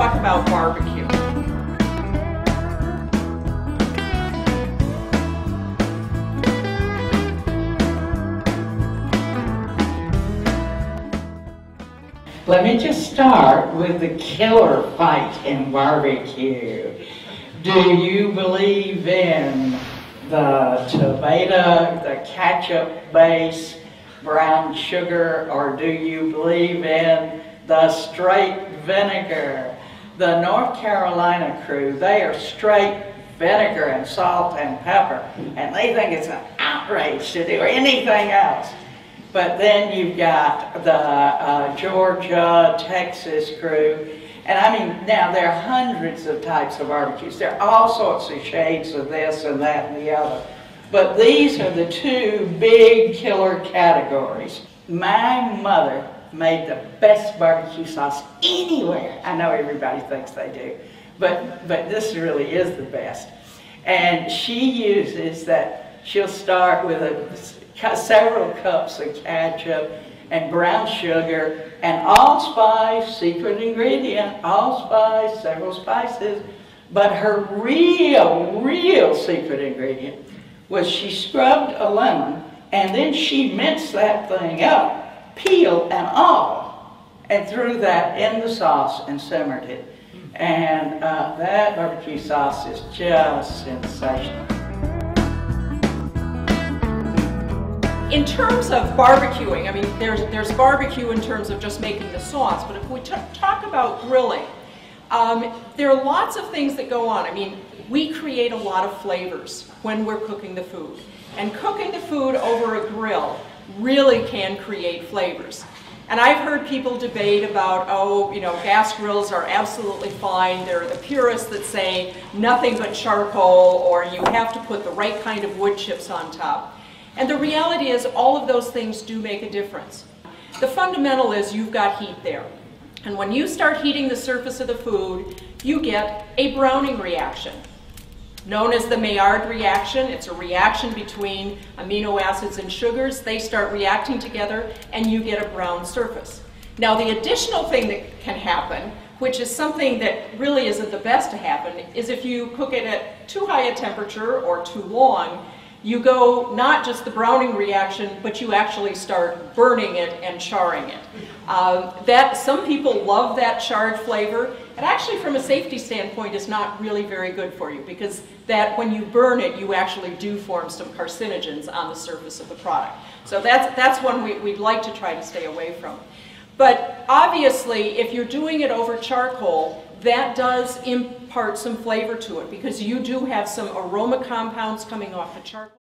talk about barbecue. Let me just start with the killer fight in barbecue. Do you believe in the tomato, the ketchup base, brown sugar, or do you believe in the straight vinegar? The North Carolina crew, they are straight vinegar and salt and pepper, and they think it's an outrage to do anything else. But then you've got the Georgia, Texas crew, and I mean, now there are hundreds of types of barbecues. There are all sorts of shades of this and that and the other. But these are the two big killer categories. My mother made the best barbecue sauce anywhere. I know everybody thinks they do, but this really is the best. And she uses that, she'll start with several cups of ketchup and brown sugar and allspice, secret ingredient, allspice, several spices. But her real secret ingredient was she scrubbed a lemon and then she minced that thing up, peel and all, and threw that in the sauce and simmered it. And that barbecue sauce is just sensational. In terms of barbecuing, I mean, there's barbecue in terms of just making the sauce, but if we talk about grilling, there are lots of things that go on. I mean, we create a lot of flavors when we're cooking the food. And cooking the food over a grill really can create flavors. And I've heard people debate about, oh, you know, gas grills are absolutely fine. There are the purists that say nothing but charcoal, or you have to put the right kind of wood chips on top. And the reality is all of those things do make a difference. The fundamental is you've got heat there. And when you start heating the surface of the food, you get a browning reaction. Known as the Maillard reaction, it's a reaction between amino acids and sugars. They start reacting together and you get a brown surface. Now the additional thing that can happen, which is something that really isn't the best to happen, is if you cook it at too high a temperature or too long, you go not just the browning reaction, but you actually start burning it and charring it. Some people love that charred flavor. And actually, from a safety standpoint, is not really very good for you, because that when you burn it, you actually do form some carcinogens on the surface of the product. So that's one we'd like to try to stay away from. But obviously, if you're doing it over charcoal, that does impart some flavor to it, because you do have some aroma compounds coming off the charcoal.